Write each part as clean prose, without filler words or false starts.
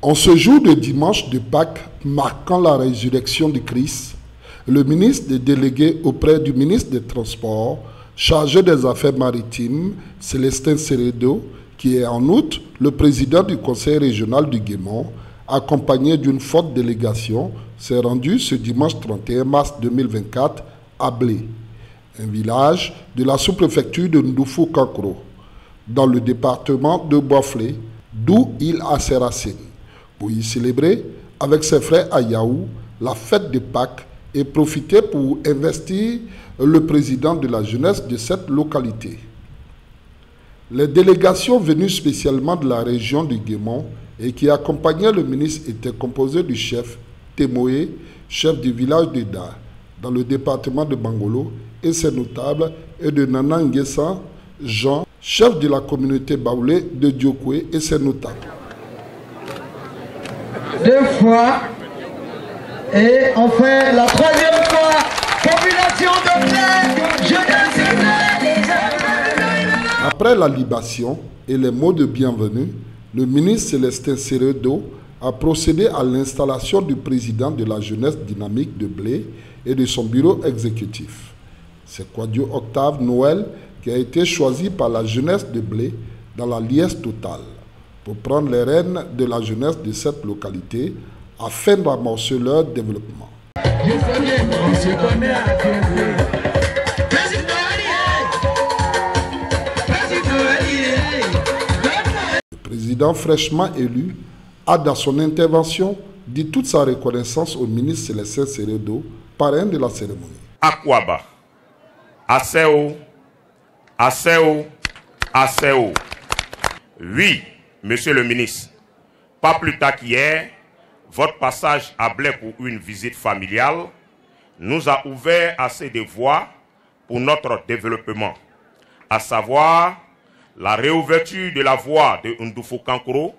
En ce jour de dimanche de Pâques, marquant la résurrection du Christ, le ministre est délégué auprès du ministre des Transports, chargé des Affaires maritimes, Célestin Seredo, qui est en outre le président du Conseil régional du Guémont, accompagné d'une forte délégation, s'est rendu ce dimanche 31 mars 2024 à Blé, un village de la sous-préfecture de Ndoufou-Kankro, dans le département de Boiflé, d'où il a ses racines, pour y célébrer avec ses frères à Yaou la fête de Pâques et profiter pour investir le président de la jeunesse de cette localité. Les délégations venues spécialement de la région du Guémont et qui accompagnaient le ministre étaient composées du chef Témoé, chef du village de Da, dans le département de Bangolo, et ses notables, et de Nana Nguessa Jean, chef de la communauté baoulé de Diokoué, et ses notables. 2 fois, et enfin la 3e fois, population de Blé, jeunesse de Blé. Après la libation et les mots de bienvenue, le ministre Célestin Seredo a procédé à l'installation du président de la jeunesse dynamique de Blé et de son bureau exécutif. C'est Quadio Octave Noël qui a été choisi par la jeunesse de Blé dans la liesse totale pour prendre les rênes de la jeunesse de cette localité afin d'amorcer leur développement. Le président fraîchement élu a dans son intervention dit toute sa reconnaissance au ministre Célestin Seredo, parrain de la cérémonie. Akwaba, Aseo, Aseo, Aseo. Oui, monsieur le ministre, pas plus tard qu'hier, votre passage à Blé pour une visite familiale nous a ouvert assez de voies pour notre développement, à savoir la réouverture de la voie de Ndoufou-Kankro,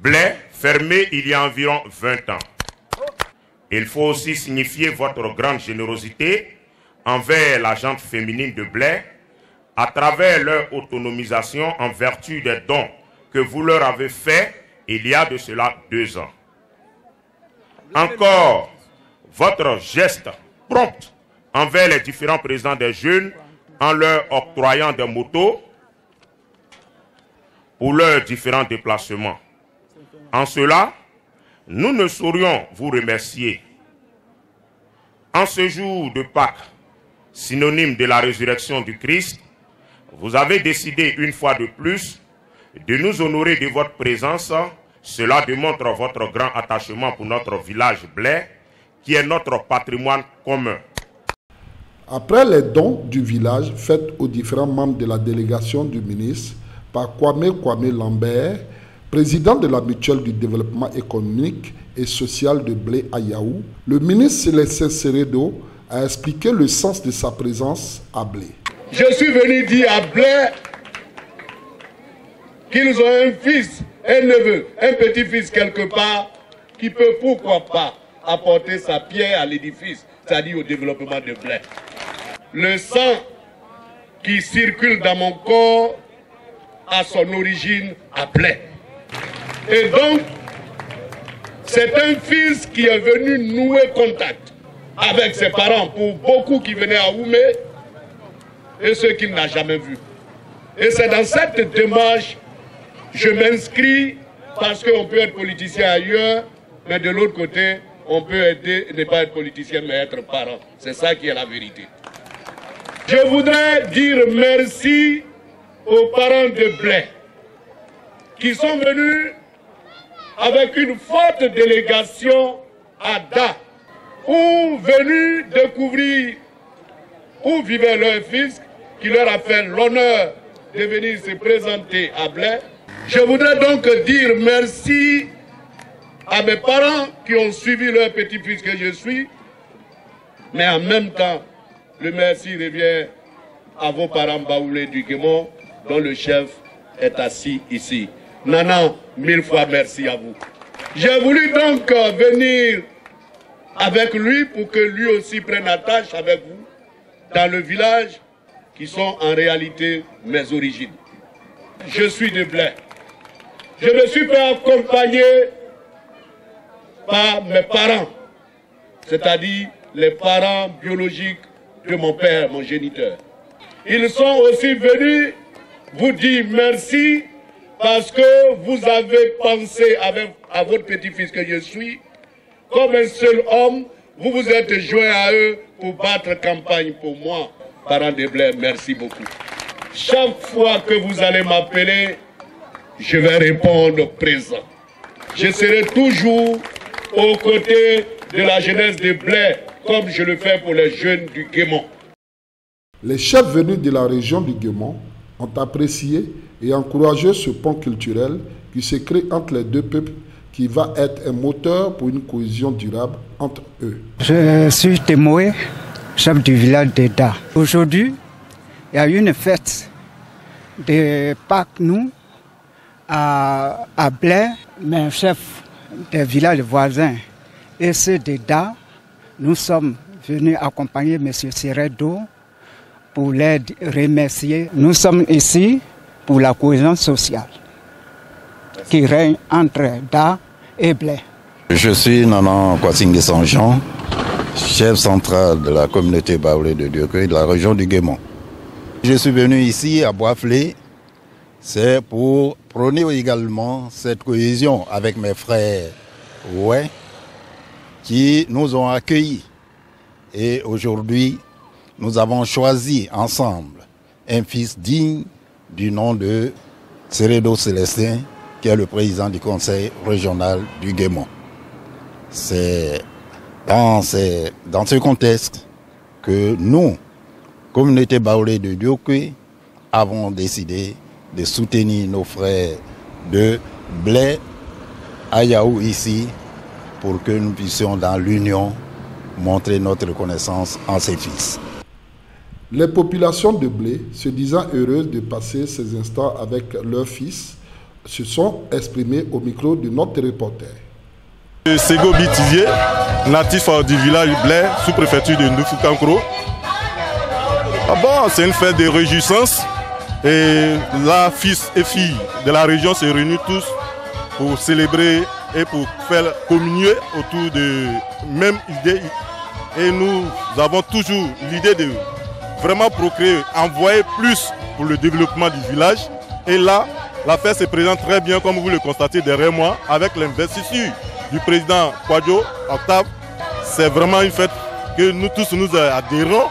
Blé fermé il y a environ 20 ans. Il faut aussi signifier votre grande générosité envers la gente féminine de Blé à travers leur autonomisation en vertu des dons que vous leur avez faits il y a de cela 2 ans. Encore, votre geste prompt envers les différents présidents des jeunes en leur octroyant des motos pour leurs différents déplacements. En cela, nous ne saurions vous remercier. En ce jour de Pâques, synonyme de la résurrection du Christ, vous avez décidé une fois de plus de nous honorer de votre présence. Cela démontre votre grand attachement pour notre village Blé, qui est notre patrimoine commun. Après les dons du village faits aux différents membres de la délégation du ministre par Kwame Lambert, président de la mutuelle du développement économique et social de Blé à Yaou, le ministre Célestin Seredo a expliqué le sens de sa présence à Blé. Je suis venu dire à Blé qu'ils ont un fils, un neveu, un petit-fils quelque part qui peut, pourquoi pas, apporter sa pierre à l'édifice, c'est-à-dire au développement de Blé. Le sang qui circule dans mon corps a son origine à Blé. Et donc, c'est un fils qui est venu nouer contact avec ses parents pour beaucoup qui venaient à Oumé et ceux qu'il n'a jamais vus. Et c'est dans cette démarche que je m'inscris parce qu'on peut être politicien ailleurs, mais de l'autre côté, on peut aider, ne pas être politicien, mais être parent. C'est ça qui est la vérité. Je voudrais dire merci aux parents de Blé qui sont venus avec une forte délégation à Da, ou venus découvrir où vivait leur fils, qui leur a fait l'honneur de venir se présenter à Blé. Je voudrais donc dire merci à mes parents qui ont suivi leur petit-fils que je suis, mais en même temps, le merci revient à vos parents baoulés du Guémont, dont le chef est assis ici. Nana, 1000 fois merci à vous. J'ai voulu donc venir avec lui pour que lui aussi prenne attache avec vous dans le village qui sont en réalité mes origines. Je suis de Blé. Je me suis fait accompagner par mes parents, c'est-à-dire les parents biologiques de mon père, mon géniteur. Ils sont aussi venus vous dire merci parce que vous avez pensé à votre petit-fils que je suis, comme un seul homme, vous vous êtes joints à eux pour battre campagne pour moi. Parents de Blais, merci beaucoup. Chaque fois que vous allez m'appeler, je vais répondre présent. Je serai toujours aux côtés de la jeunesse de Blais, comme je le fais pour les jeunes du Guémont. Les chefs venus de la région du Guémont ont apprécié et encouragé ce pont culturel qui se crée entre les deux peuples, qui va être un moteur pour une cohésion durable entre eux. Je suis Témoé, chef du village d'Eda. Aujourd'hui, il y a eu une fête de Pâques, nous, à Blais, mais chef des villages voisins. Et ceux d'Eda, nous sommes venus accompagner M. Seredo pour les remercier. Nous sommes ici pour la cohésion sociale qui règne entre Da et Blais. Je suis Nanan Kwasingue Sanjean, chef central de la communauté Baoulé de Diokué de la région du Guémont. Je suis venu ici à Boisflé, c'est pour prôner également cette cohésion avec mes frères qui nous ont accueillis. Et aujourd'hui, nous avons choisi ensemble un fils digne du nom de Seredo Célestin, qui est le président du conseil régional du Guémont. C'est dans ce contexte que nous, communauté Baoulé de Diokué, avons décidé de soutenir nos frères de Blais à Yaou ici, pour que nous puissions dans l'union montrer notre reconnaissance en ses fils. Les populations de Blé, se disant heureuses de passer ces instants avec leurs fils, se sont exprimées au micro de notre reporter. Sego Bitizier, natif du village Blé, sous-préfecture de Ndoufoukoukankro. C'est une fête de réjouissance et là, fils et filles de la région se réunissent tous pour célébrer et pour faire communier autour de même idée. Et nous avons toujours l'idée de vraiment procréer, envoyer plus pour le développement du village. Et là, la fête se présente très bien, comme vous le constatez derrière moi, avec l'investiture du président Kwadjo Octave. C'est vraiment une fête que nous tous nous adhérons.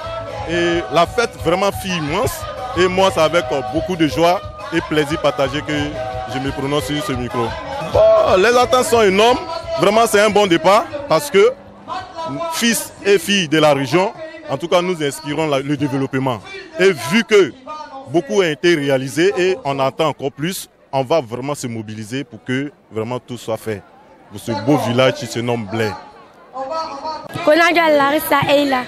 Et la fête vraiment fut immense. Et moi, c'est avec beaucoup de joie et plaisir partagé que je me prononce sur ce micro. Les attentes sont énormes. Vraiment, c'est un bon départ parce que fils et filles de la région, en tout cas, nous inspirons le développement. Et vu que beaucoup a été réalisé et on attend encore plus, on va vraiment se mobiliser pour que vraiment tout soit fait pour ce beau village qui se nomme Blé. Konaga Larissa Eila.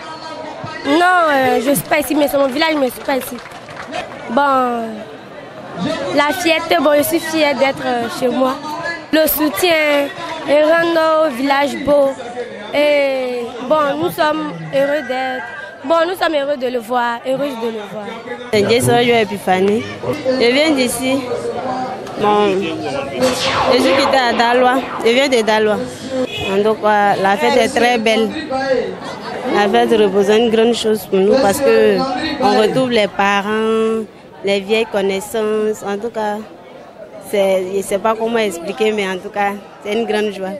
Non, je ne suis pas ici, mais c'est mon village, mais je ne suis pas ici. Bon, la fierté, bon, je suis fière d'être chez moi. Le soutien et rendre nos villages beaux. Et bon, nous sommes heureux d'être. Bon, nous sommes heureux de le voir, heureuses de le voir. Epiphanie. Je viens d'ici. Bon, je suis quitté à Daloa. Je viens de Daloa. Donc, la fête est très belle. La fête représente une grande chose pour nous parce qu'on retrouve les parents, les vieilles connaissances. En tout cas, je ne sais pas comment expliquer, mais en tout cas, c'est une grande joie.